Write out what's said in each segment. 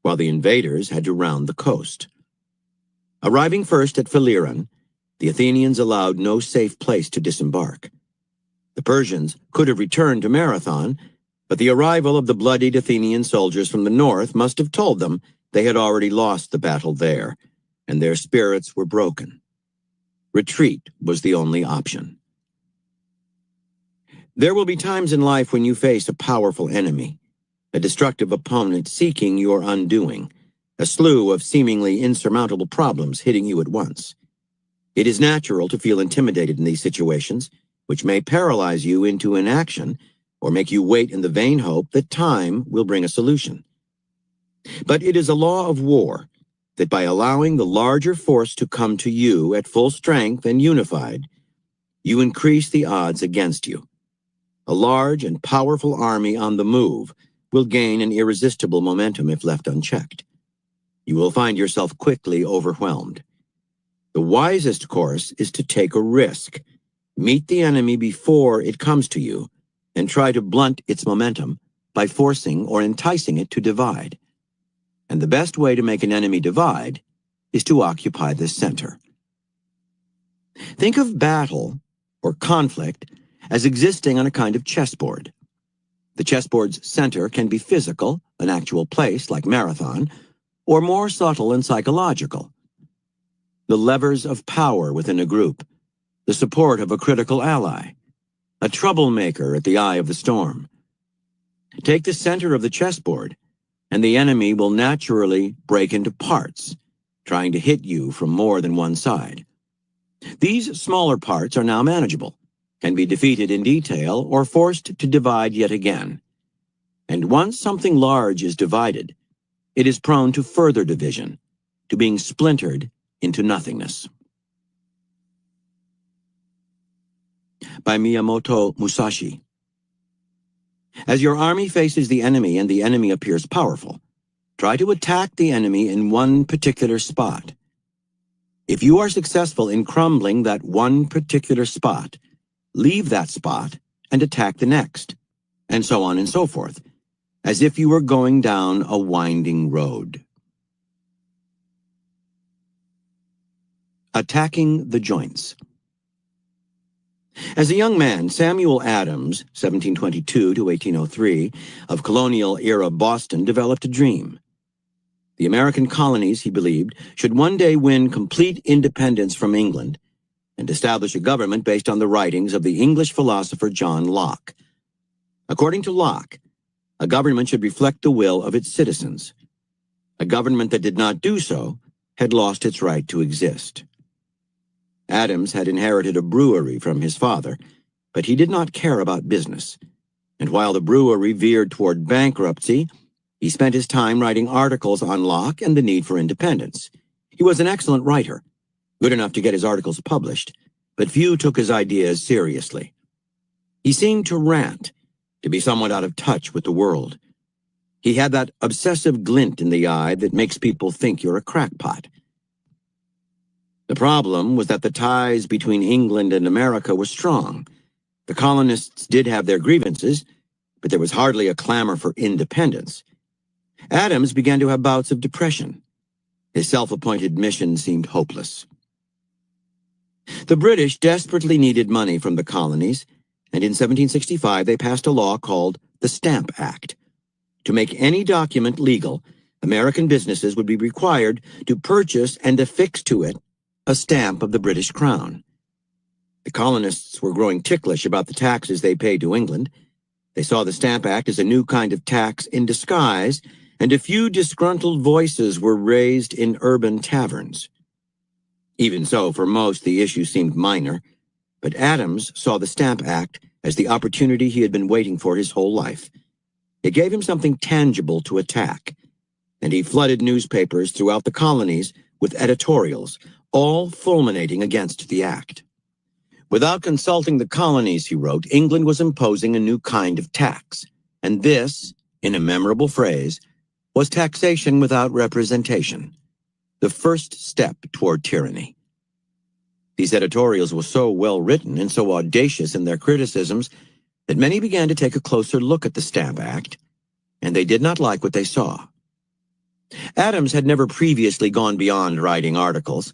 while the invaders had to round the coast. Arriving first at Phaleron, the Athenians allowed no safe place to disembark. The Persians could have returned to Marathon, but the arrival of the bloodied Athenian soldiers from the north must have told them they had already lost the battle there, and their spirits were broken. Retreat was the only option. There will be times in life when you face a powerful enemy, a destructive opponent seeking your undoing, a slew of seemingly insurmountable problems hitting you at once. It is natural to feel intimidated in these situations, which may paralyze you into inaction or make you wait in the vain hope that time will bring a solution. But it is a law of war that by allowing the larger force to come to you at full strength and unified, you increase the odds against you. A large and powerful army on the move will gain an irresistible momentum if left unchecked. You will find yourself quickly overwhelmed. The wisest course is to take a risk. Meet the enemy before it comes to you, and try to blunt its momentum by forcing or enticing it to divide. And the best way to make an enemy divide is to occupy the center. Think of battle or conflict as existing on a kind of chessboard. The chessboard's center can be physical, an actual place like Marathon, or more subtle and psychological. The levers of power within a group, the support of a critical ally, a troublemaker at the eye of the storm. Take the center of the chessboard, and the enemy will naturally break into parts, trying to hit you from more than one side. These smaller parts are now manageable, can be defeated in detail or forced to divide yet again. And once something large is divided, it is prone to further division, to being splintered into nothingness. By Miyamoto Musashi. As your army faces the enemy and the enemy appears powerful, try to attack the enemy in one particular spot. If you are successful in crumbling that one particular spot, leave that spot and attack the next, and so on and so forth, as if you were going down a winding road. Attacking the joints. As a young man, Samuel Adams, 1722 to 1803, of colonial-era Boston, developed a dream. The American colonies, he believed, should one day win complete independence from England and establish a government based on the writings of the English philosopher John Locke. According to Locke, a government should reflect the will of its citizens. A government that did not do so had lost its right to exist. Adams had inherited a brewery from his father, but he did not care about business, and while the brewery veered toward bankruptcy, he spent his time writing articles on Locke and the need for independence. He was an excellent writer, good enough to get his articles published, but few took his ideas seriously. He seemed to rant, to be somewhat out of touch with the world. He had that obsessive glint in the eye that makes people think you're a crackpot. The problem was that the ties between England and America were strong. The colonists did have their grievances, but there was hardly a clamor for independence. Adams began to have bouts of depression. His self-appointed mission seemed hopeless. The British desperately needed money from the colonies, and in 1765 they passed a law called the Stamp Act. To make any document legal, American businesses would be required to purchase and affix to it a stamp of the British Crown. The colonists were growing ticklish about the taxes they paid to England. They saw the Stamp Act as a new kind of tax in disguise, and a few disgruntled voices were raised in urban taverns. Even so, for most, the issue seemed minor, but Adams saw the Stamp Act as the opportunity he had been waiting for his whole life. It gave him something tangible to attack, and he flooded newspapers throughout the colonies with editorials, all fulminating against the act. Without consulting the colonies, he wrote, England was imposing a new kind of tax, and this, in a memorable phrase, was taxation without representation, the first step toward tyranny. These editorials were so well written and so audacious in their criticisms that many began to take a closer look at the Stamp Act, and they did not like what they saw. Adams had never previously gone beyond writing articles,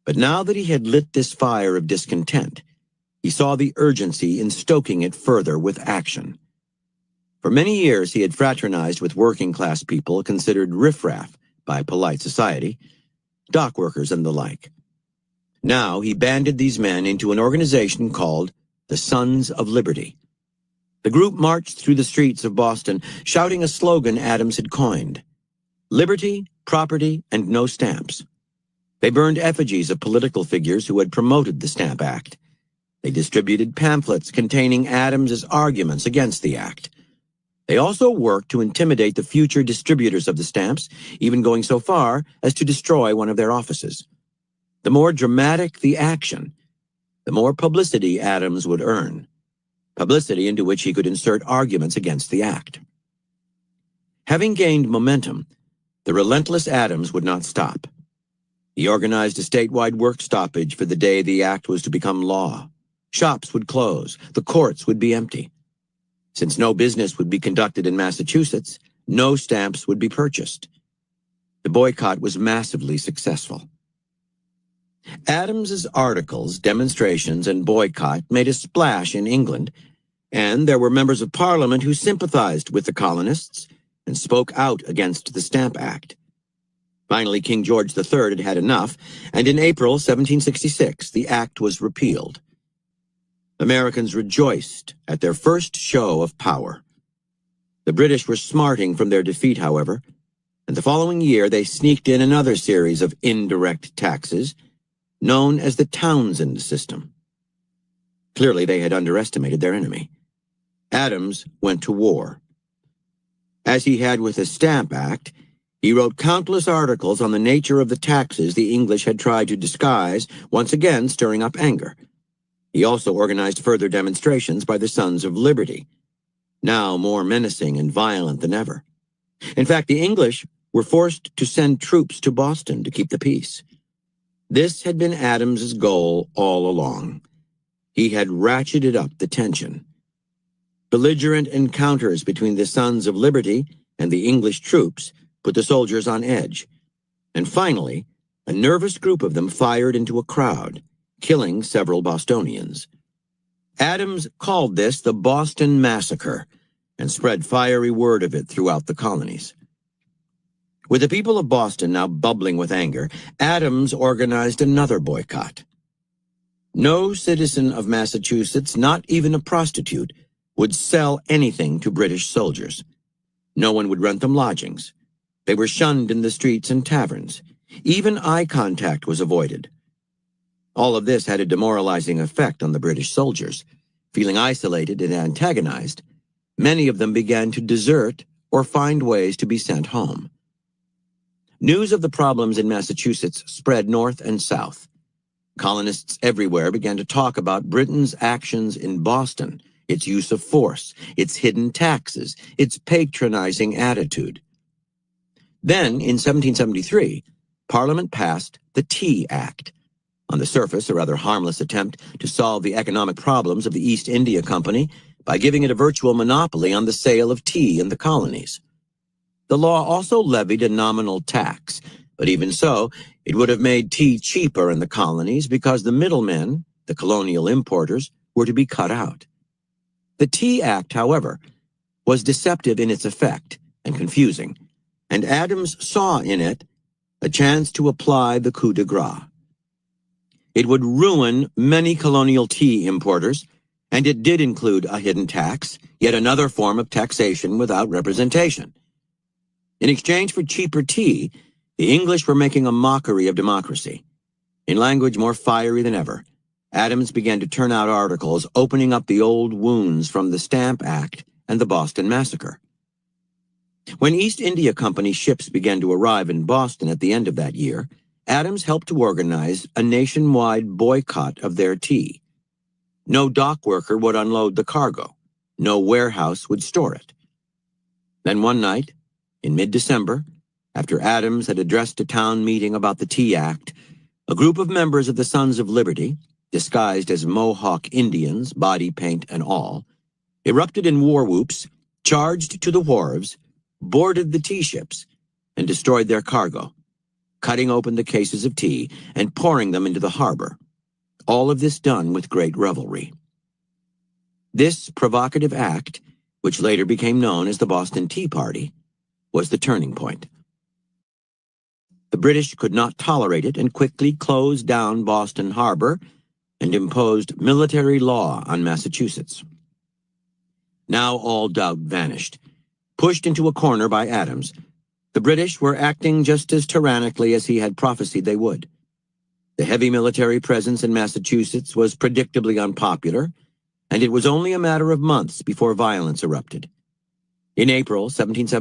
but now that he had lit this fire of discontent, he saw the urgency in stoking it further with action. For many years he had fraternized with working-class people considered riffraff by polite society, dock workers and the like. Now he banded these men into an organization called the Sons of Liberty. The group marched through the streets of Boston, shouting a slogan Adams had coined: "Liberty, property, and no stamps." They burned effigies of political figures who had promoted the Stamp Act. They distributed pamphlets containing Adams's arguments against the act. They also worked to intimidate the future distributors of the stamps, even going so far as to destroy one of their offices. The more dramatic the action, the more publicity Adams would earn, publicity into which he could insert arguments against the act. Having gained momentum, the relentless Adams would not stop. He organized a statewide work stoppage for the day the act was to become law. Shops would close, the courts would be empty. Since no business would be conducted in Massachusetts, no stamps would be purchased. The boycott was massively successful. Adams's articles, demonstrations, and boycott made a splash in England, and there were members of Parliament who sympathized with the colonists and spoke out against the Stamp Act. Finally, King George III had had enough, and in April 1766, the act was repealed. Americans rejoiced at their first show of power. The British were smarting from their defeat, however, and the following year they sneaked in another series of indirect taxes, known as the Townshend system. Clearly, they had underestimated their enemy. Adams went to war. As he had with the Stamp Act, he wrote countless articles on the nature of the taxes the English had tried to disguise, once again stirring up anger. He also organized further demonstrations by the Sons of Liberty, now more menacing and violent than ever. In fact, the English were forced to send troops to Boston to keep the peace. This had been Adams's goal all along. He had ratcheted up the tension. Belligerent encounters between the Sons of Liberty and the English troops put the soldiers on edge, and finally, a nervous group of them fired into a crowd, killing several Bostonians. Adams called this the Boston Massacre and spread fiery word of it throughout the colonies. With the people of Boston now bubbling with anger, Adams organized another boycott. No citizen of Massachusetts, not even a prostitute, would sell anything to British soldiers. No one would rent them lodgings. They were shunned in the streets and taverns. Even eye contact was avoided. All of this had a demoralizing effect on the British soldiers. Feeling isolated and antagonized, many of them began to desert or find ways to be sent home. News of the problems in Massachusetts spread north and south. Colonists everywhere began to talk about Britain's actions in Boston, its use of force, its hidden taxes, its patronizing attitude. Then, in 1773, Parliament passed the Tea Act. On the surface, a rather harmless attempt to solve the economic problems of the East India Company by giving it a virtual monopoly on the sale of tea in the colonies. The law also levied a nominal tax, but even so, it would have made tea cheaper in the colonies because the middlemen, the colonial importers, were to be cut out. The Tea Act, however, was deceptive in its effect and confusing, and Adams saw in it a chance to apply the coup de grace. It would ruin many colonial tea importers, and it did include a hidden tax, yet another form of taxation without representation. In exchange for cheaper tea, the English were making a mockery of democracy. In language more fiery than ever, Adams began to turn out articles opening up the old wounds from the Stamp Act and the Boston Massacre. When East India Company ships began to arrive in Boston at the end of that year, Adams helped to organize a nationwide boycott of their tea. No dock worker would unload the cargo. No warehouse would store it. Then one night, in mid-December, after Adams had addressed a town meeting about the Tea Act, a group of members of the Sons of Liberty, disguised as Mohawk Indians, body paint and all, erupted in war whoops, charged to the wharves, boarded the tea ships, and destroyed their cargo, cutting open the cases of tea and pouring them into the harbor. All of this done with great revelry. This provocative act, which later became known as the Boston Tea Party, was the turning point. The British could not tolerate it and quickly closed down Boston Harbor and imposed military law on Massachusetts. Now all doubt vanished. Pushed into a corner by Adams, the British were acting just as tyrannically as he had prophesied they would. The heavy military presence in Massachusetts was predictably unpopular, and it was only a matter of months before violence erupted. In April 1776,